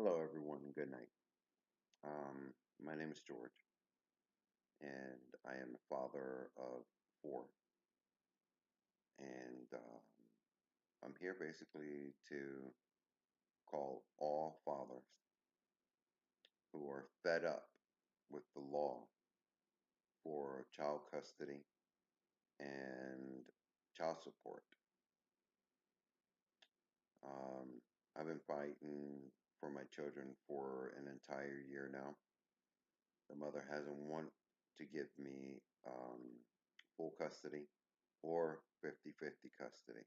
Hello, everyone. Good night. My name is George, and I am the father of four. And I'm here basically to call all fathers who are fed up with the law for child custody and child support. Um, I've been fighting for my children for an entire year now. The mother hasn't wanted to give me full custody or 50-50 custody.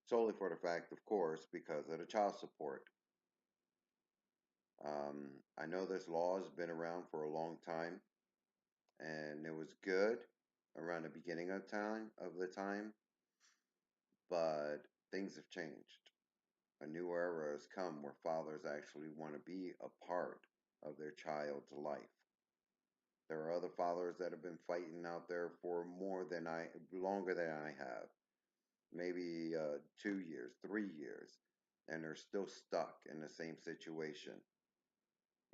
Solely for the fact, of course, because of the child support. I know this law has been around for a long time, and it was good around the beginning of the time, but things have changed. A new era has come where fathers actually want to be a part of their child's life. There are other fathers that have been fighting out there for longer than I have, maybe 2 years, 3 years, and they're still stuck in the same situation.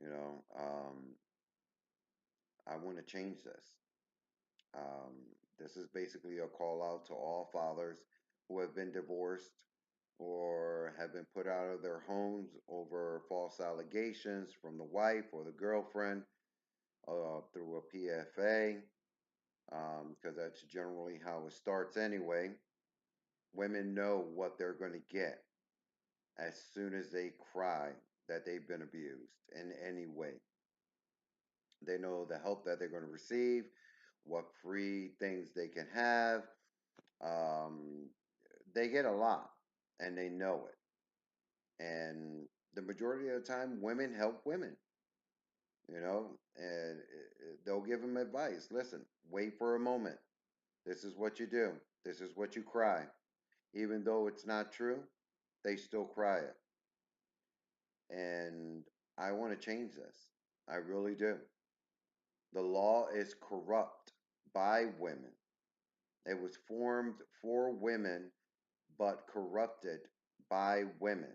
You know, I want to change this. Um, this is basically a call out to all fathers who have been divorced or have been put out of their homes over false allegations from the wife or the girlfriend through a PFA, because that's generally how it starts anyway. Women know what they're going to get as soon as they cry that they've been abused in any way. They know the help that they're going to receive, what free things they can have. Um, they get a lot and they know it. And the majority of the time, women help women, and they'll give them advice. Listen, wait for a moment. This is what you do, this is what you cry. Even though it's not true, they still cry it. And I want to change this. I really do. The law is corrupt by women. It was formed for women, but corrupted by women.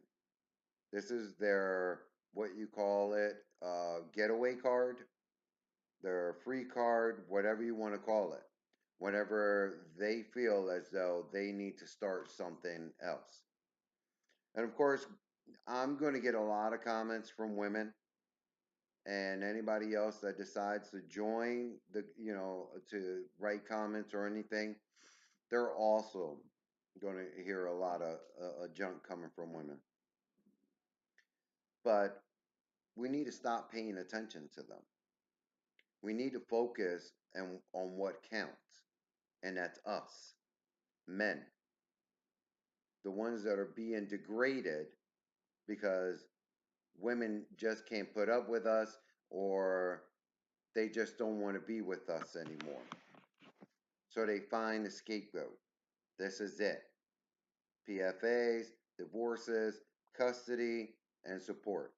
This is their, what you call it, getaway card, their free card, whatever you want to call it, whenever they feel as though they need to start something else. And of course, I'm going to get a lot of comments from women and anybody else that decides to join to write comments or anything. They're also going to hear a lot of junk coming from women. But we need to stop paying attention to them. We need to focus on what counts, and that's us, men, the ones that are being degraded because women just can't put up with us, or they just don't want to be with us anymore. So they find a scapegoat. This is it. PFAs, divorces, custody, and support.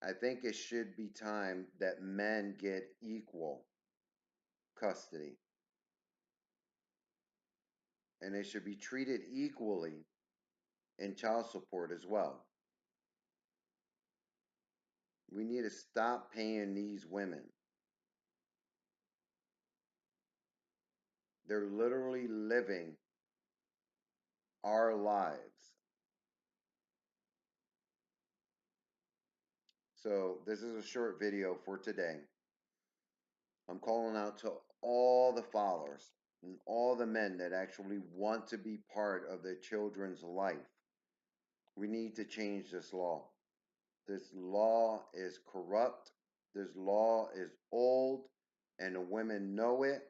I think it should be time that men get equal custody, and they should be treated equally in child support as well. We need to stop paying these women. They're literally living our lives. So, this is a short video for today. I'm calling out to all the fathers and all the men that actually want to be part of their children's life. We need to change this law. This law is corrupt. This law is old, and the women know it,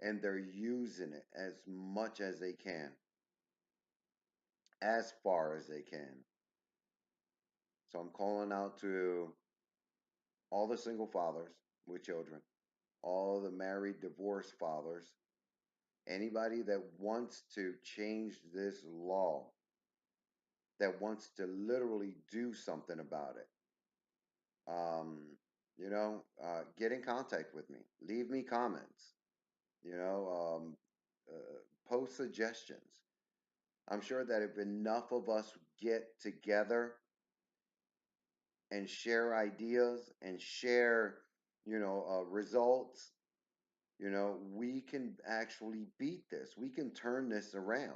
and they're using it as much as they can, as far as they can. So I'm calling out to all the single fathers with children, all the married, divorced fathers, anybody that wants to change this law, that wants to literally do something about it. Um, get in contact with me. Leave me comments. You know, post suggestions. I'm sure that if enough of us get together and share ideas and share, results, we can actually beat this. We can turn this around.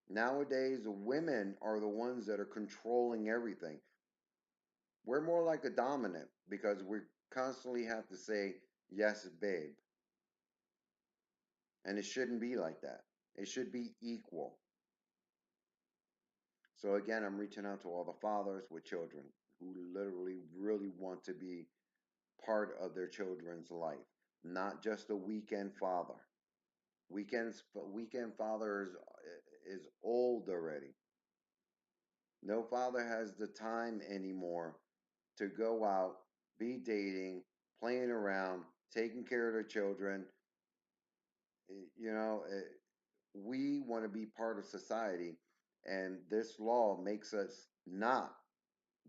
Nowadays, the women are the ones that are controlling everything. We're more like a dominant because we constantly have to say, yes, babe. And it shouldn't be like that. It should be equal. So, again, I'm reaching out to all the fathers with children who literally really want to be part of their children's life, not just a weekend father. Weekend father is old already. No father has the time anymore to go out, be dating, playing around, taking care of their children. You know, we want to be part of society, and this law makes us not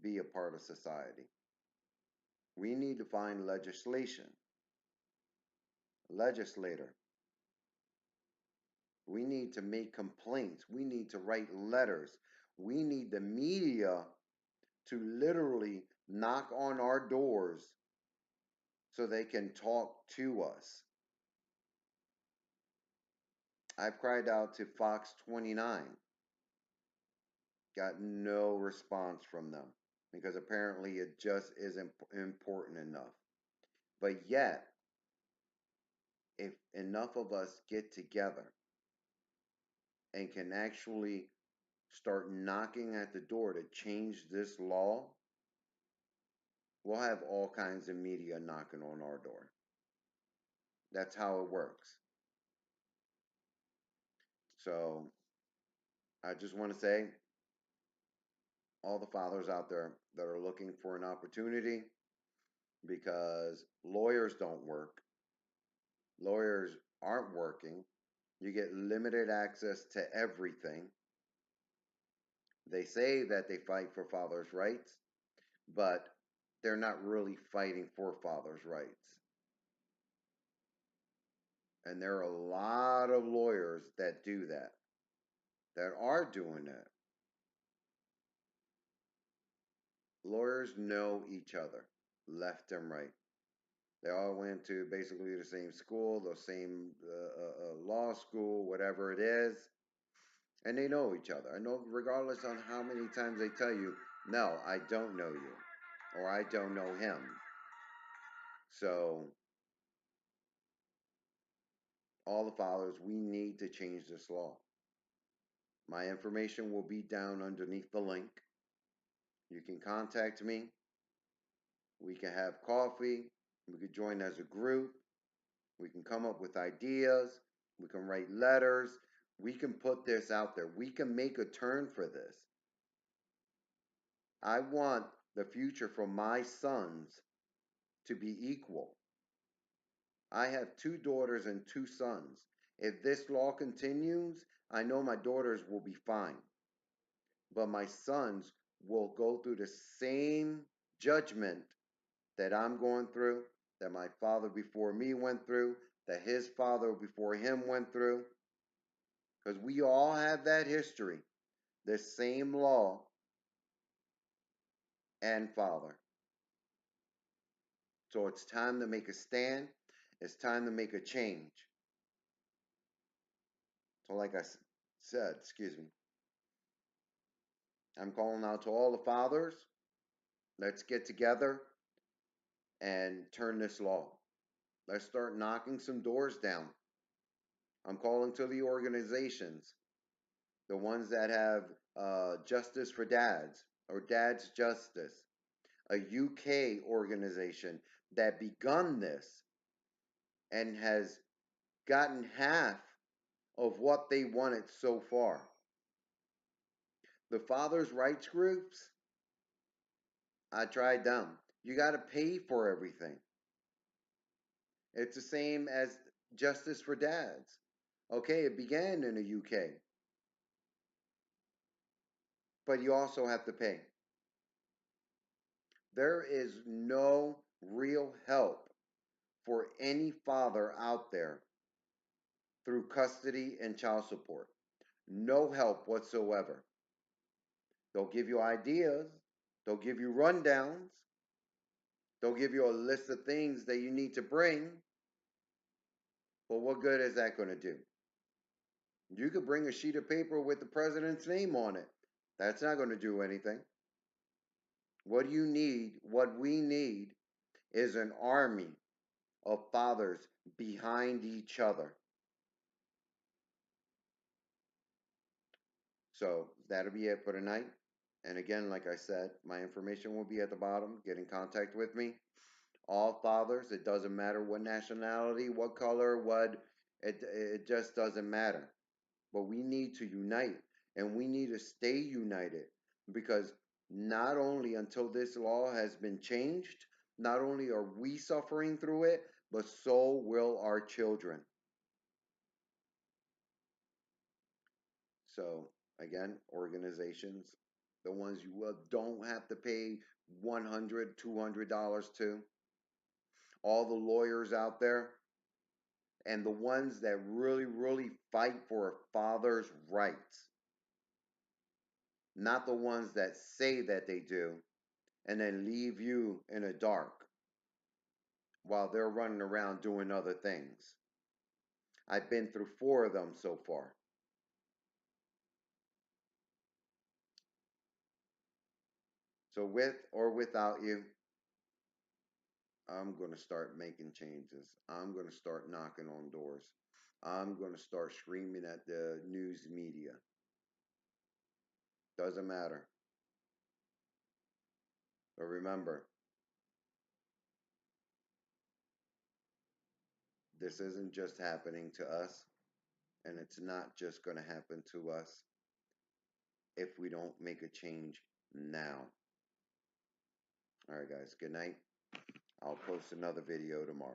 be a part of society. We need to find legislator. We need to make complaints. We need to write letters. We need the media to literally knock on our doors so they can talk to us. I've cried out to Fox 29, got no response from them because apparently it just isn't important enough. But yet, if enough of us get together and can actually start knocking at the door to change this law, we'll have all kinds of media knocking on our door. That's how it works. So I just want to say, all the fathers out there that are looking for an opportunity, because lawyers don't work, lawyers aren't working, you get limited access to everything. They say that they fight for fathers' rights, but they're not really fighting for fathers' rights. And there are a lot of lawyers that do that, that are doing that. Lawyers know each other, left and right. They all went to basically the same school, the same law school, whatever it is, and they know each other. I know, regardless on how many times they tell you, no, I don't know you, or I don't know him. So, all the fathers, we need to change this law. My information will be down underneath the link. You can contact me. We can have coffee. We could join as a group. We can come up with ideas. We can write letters. We can put this out there. We can make a turn for this. I want the future for my sons to be equal. I have 2 daughters and 2 sons. If this law continues, I know my daughters will be fine. But my sons will go through the same judgment that I'm going through, that my father before me went through, that his father before him went through. Because we all have that history, the same law and father. So it's time to make a stand. It's time to make a change. So, like I said, excuse me, I'm calling out to all the fathers. Let's get together and turn this law. Let's start knocking some doors down. I'm calling to the organizations, the ones that have Justice for Dads or Dads Justice, a UK organization that begun this and has gotten half of what they wanted so far. The fathers' rights groups, I tried them. You got to pay for everything. It's the same as Justice for Dads. Okay, it began in the UK, but you also have to pay. There is no real help for any father out there through custody and child support. No help whatsoever. They'll give you ideas. They'll give you rundowns. They'll give you a list of things that you need to bring. But what good is that going to do? You could bring a sheet of paper with the president's name on it. That's not going to do anything. What you need, what we need, is an army of fathers behind each other. So that'll be it for tonight. And again, like I said, my information will be at the bottom. Get in contact with me. All fathers, it doesn't matter what nationality, what color, it just doesn't matter. But we need to unite, and we need to stay united, because not only until this law has been changed, not only are we suffering through it, but so will our children. So again, organizations, the ones you don't have to pay $100, $200 to, all the lawyers out there, and the ones that really, really fight for a father's rights, not the ones that say that they do and then leave you in the dark while they're running around doing other things. I've been through 4 of them so far. So with or without you, I'm going to start making changes. I'm going to start knocking on doors. I'm going to start screaming at the news media. Doesn't matter. But remember, this isn't just happening to us, and it's not just going to happen to us if we don't make a change now. All right, guys, good night. I'll post another video tomorrow.